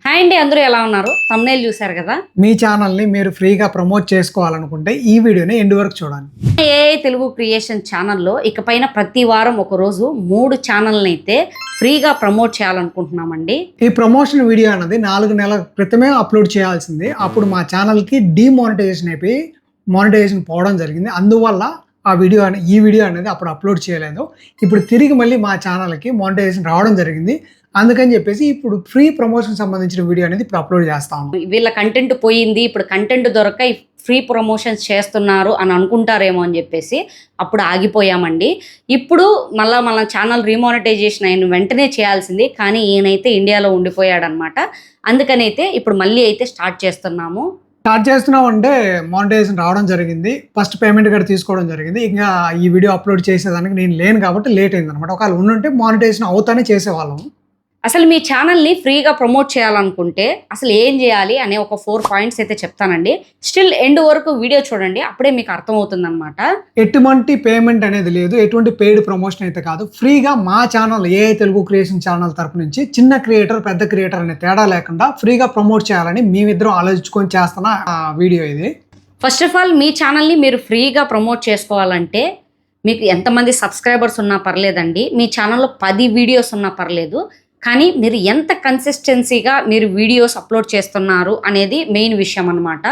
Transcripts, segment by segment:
Hi అండి, అందరూ ఎలా ఉన్నారు? థంబ్నెయిల్ చూశారు కదా. మీ ఛానల్ని మీరు ఫ్రీగా ప్రమోట్ చేసుకోవాలనుకుంటే ఈ వీడియోని ఎండ్ వరకు చూడండి. ఏఐ తెలుగు క్రియేషన్ ఛానల్లో ఇకపైన ప్రతి వారం ఒకరోజు 3 ఛానల్ని అయితే ఫ్రీగా ప్రమోట్ చేయాలనుకుంటున్నామండి. ఈ ప్రమోషన్ వీడియో అన్నది 4 నెలల క్రితమే అప్లోడ్ చేయాల్సింది. అప్పుడు మా ఛానల్కి డిమానిటైజేషన్ అయిపోయి మానిటైజేషన్ పోవడం జరిగింది. అందువల్ల ఈ వీడియో అనేది అప్పుడు అప్లోడ్ చేయలేదు. ఇప్పుడు తిరిగి మళ్ళీ మా ఛానల్కి మానిటైజేషన్ రావడం జరిగింది. అందుకని చెప్పేసి ఇప్పుడు ఫ్రీ ప్రమోషన్ సంబంధించిన వీడియో అనేది ఇప్పుడు అప్లోడ్ చేస్తాము. వీళ్ళ కంటెంట్ పోయింది, ఇప్పుడు కంటెంట్ దొరక ఫ్రీ ప్రమోషన్స్ చేస్తున్నారు అని అనుకుంటారేమో అని చెప్పేసి అప్పుడు ఆగిపోయామండి. ఇప్పుడు మన ఛానల్ రీమానిటైజేషన్ అయిన వెంటనే చేయాల్సింది, కానీ ఈయనైతే ఇండియాలో ఉండిపోయాడనమాట. అందుకనైతే ఇప్పుడు మళ్ళీ అయితే స్టార్ట్ చేస్తున్నామంటే మానిటైజేషన్ రావడం జరిగింది. ఫస్ట్ పేమెంట్ కూడా తీసుకోవడం జరిగింది. ఇంకా ఈ వీడియో అప్లోడ్ చేసేదానికి నేను లేను కాబట్టి లేట్ అయింది అనమాట. ఒకవేళ ఉండుంటే మానిటైజేషన్ అవుతానే చేసేవాళ్ళం. అసలు మీ ఛానల్ని ఫ్రీగా ప్రమోట్ చేయాలనుకుంటే అసలు ఏం చేయాలి అనే ఒక 4 పాయింట్స్ అయితే చెప్తానండి. స్టిల్ ఎండ్ వరకు వీడియో చూడండి, అప్పుడే మీకు అర్థమవుతుంది అనమాట. ఎటువంటి పేమెంట్ అనేది లేదు, ఎటువంటి పెయిడ్ ప్రమోషన్ అయితే కాదు. ఫ్రీగా మా channel AI Telugu creation channel తరపు నుంచి చిన్న క్రియేటర్ పెద్ద క్రియేటర్ అనే తేడా లేకుండా ఫ్రీగా ప్రమోట్ చేయాలని మేమిద్దరం ఆలోచించుకొని చేస్తున్న వీడియో ఇది. ఫస్ట్ ఆఫ్ ఆల్, మీ ఛానల్ని మీరు ఫ్రీగా ప్రమోట్ చేసుకోవాలంటే మీకు ఎంతమంది సబ్స్క్రైబర్స్ ఉన్నా పర్లేదండి. మీ ఛానల్లో 10 వీడియోస్ ఉన్నా పర్లేదు, కానీ మీరు ఎంత కన్సిస్టెన్సీగా మీరు వీడియోస్ అప్లోడ్ చేస్తున్నారు అనేది మెయిన్ విషయం అనమాట.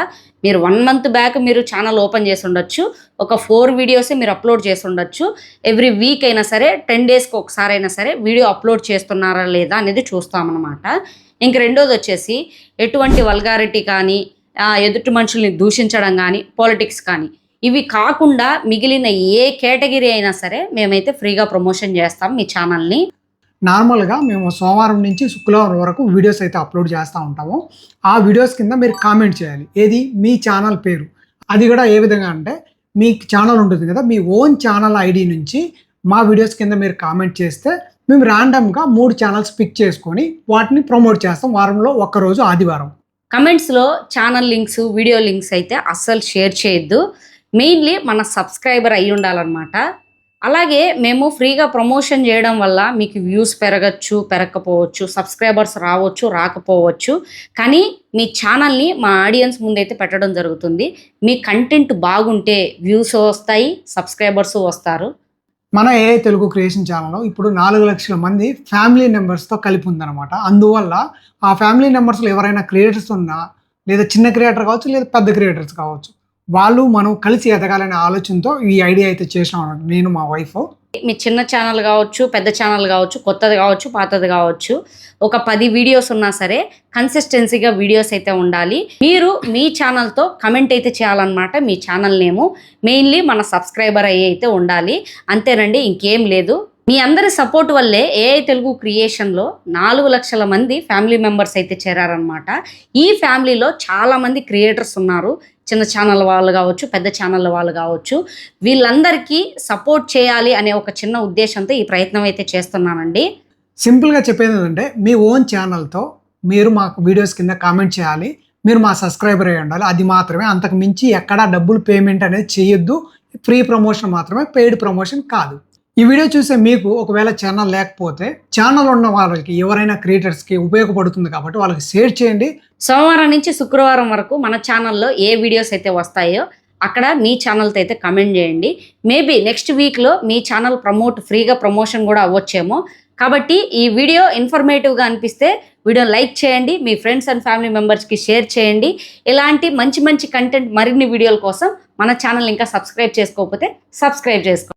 మీరు 1 మంత్ బ్యాక్ మీరు ఛానల్ ఓపెన్ చేసి ఉండొచ్చు, ఒక 4 వీడియోసే మీరు అప్లోడ్ చేసి ఉండొచ్చు. ఎవ్రీ వీక్ అయినా సరే 10 డేస్కి ఒకసారి అయినా సరే వీడియో అప్లోడ్ చేస్తున్నారా లేదా అనేది చూస్తామన్నమాట. ఇంక రెండోది వచ్చేసి ఎటువంటి వల్గారిటీ కానీ, ఎదుటి మనుషుల్ని దూషించడం కానీ, పాలిటిక్స్ కానీ, ఇవి కాకుండా మిగిలిన ఏ కేటగిరీ అయినా సరే మేమైతే ఫ్రీగా ప్రమోషన్ చేస్తాం మీ ఛానల్ని. నార్మల్గా మేము సోమవారం నుంచి శుక్రవారం వరకు వీడియోస్ అయితే అప్లోడ్ చేస్తూ ఉంటాము. ఆ వీడియోస్ కింద మీరు కామెంట్ చేయాలి, ఏది మీ ఛానల్ పేరు. అది కూడా ఏ విధంగా అంటే, మీ ఛానల్ ఉంటుంది కదా, మీ ఓన్ ఛానల్ ఐడి నుంచి మా వీడియోస్ కింద మీరు కామెంట్ చేస్తే మేము ర్యాండమ్గా 3 ఛానల్స్ పిక్ చేసుకొని వాటిని ప్రమోట్ చేస్తాం వారంలో ఒక్కరోజు ఆదివారం. కమెంట్స్లో ఛానల్ లింక్స్, వీడియో లింక్స్ అయితే అస్సలు షేర్ చేయొద్దు. మెయిన్లీ మన సబ్స్క్రైబర్ అయి ఉండాలన్నమాట. అలాగే మేము ఫ్రీగా ప్రమోషన్ చేయడం వల్ల మీకు వ్యూస్ పెరగచ్చు, పెరగకపోవచ్చు, సబ్స్క్రైబర్స్ రావచ్చు, రాకపోవచ్చు. కానీ మీ ఛానల్ని మా ఆడియన్స్ ముందైతే పెట్టడం జరుగుతుంది. మీ కంటెంట్ బాగుంటే వ్యూస్ వస్తాయి, సబ్స్క్రైబర్స్ వస్తారు. మన ఏఐ తెలుగు క్రియేషన్ ఛానల్లో ఇప్పుడు 4 లక్షల మంది ఫ్యామిలీ మెంబర్స్తో కలిపి ఉందన్నమాట. అందువల్ల ఆ ఫ్యామిలీ మెంబర్స్లో ఎవరైనా క్రియేటర్స్ ఉన్నా, లేదా చిన్న క్రియేటర్ కావచ్చు, లేదా పెద్ద క్రియేటర్స్ కావచ్చు, వాళ్ళు మనం కలిసి ఎదగాలనే ఆలోచనతో ఈ ఐడియా అయితే చేసినాం అన్నమాట, నేను మా వైఫ్. మీ చిన్న ఛానల్ కావచ్చు, పెద్ద ఛానల్ కావచ్చు, కొత్తది కావచ్చు, పాతది కావచ్చు, ఒక 10 వీడియోస్ ఉన్నా సరే కన్సిస్టెన్సీగా వీడియోస్ అయితే ఉండాలి. మీరు మీ ఛానల్తో కమెంట్ అయితే చేయాలన్నమాట. మీ ఛానల్ నేము మెయిన్లీ మన సబ్స్క్రైబర్ అయితే ఉండాలి, అంతేనండి, ఇంకేం లేదు. మీ అందరి సపోర్ట్ వల్లే ఏఐ తెలుగు క్రియేషన్లో 4 లక్షల మంది ఫ్యామిలీ మెంబర్స్ అయితే చేరారనమాట. ఈ ఫ్యామిలీలో చాలామంది క్రియేటర్స్ ఉన్నారు, చిన్న ఛానల్ వాళ్ళు కావచ్చు, పెద్ద ఛానల్ వాళ్ళు కావచ్చు. వీళ్ళందరికీ సపోర్ట్ చేయాలి అనే ఒక చిన్న ఉద్దేశంతో ఈ ప్రయత్నం అయితే చేస్తున్నానండి. సింపుల్గా చెప్పేది ఏంటంటే, మీ ఓన్ ఛానల్తో మీరు మాకు వీడియోస్ కింద కామెంట్ చేయాలి, మీరు మా సబ్స్క్రైబర్ అయి ఉండాలి. అది మాత్రమే, అంతకు మించి ఎక్కడా డబ్బులు పేమెంట్ అనేది చేయొద్దు. ఫ్రీ ప్రమోషన్ మాత్రమే, పెయిడ్ ప్రమోషన్ కాదు. ఈ వీడియో చూసే మీకు ఒకవేళ ఛానల్ లేకపోతే, ఛానల్ ఉన్న వాళ్ళకి ఎవరైనా క్రియేటర్స్కి ఉపయోగపడుతుంది కాబట్టి వాళ్ళకి షేర్ చేయండి. సోమవారం నుంచి శుక్రవారం వరకు మన ఛానల్లో ఏ వీడియోస్ అయితే వస్తాయో అక్కడ మీ ఛానల్తో అయితే కమెంట్ చేయండి. మేబీ నెక్స్ట్ వీక్లో మీ ఛానల్ ఫ్రీగా ప్రమోషన్ కూడా అవ్వచ్చేమో. కాబట్టి ఈ వీడియో ఇన్ఫర్మేటివ్గా అనిపిస్తే వీడియో లైక్ చేయండి, మీ ఫ్రెండ్స్ అండ్ ఫ్యామిలీ మెంబర్స్కి షేర్ చేయండి. ఇలాంటి మంచి కంటెంట్ మరిన్ని వీడియోల కోసం మన ఛానల్ ఇంకా సబ్స్క్రైబ్ చేసుకోకపోతే సబ్స్క్రైబ్ చేసుకోండి.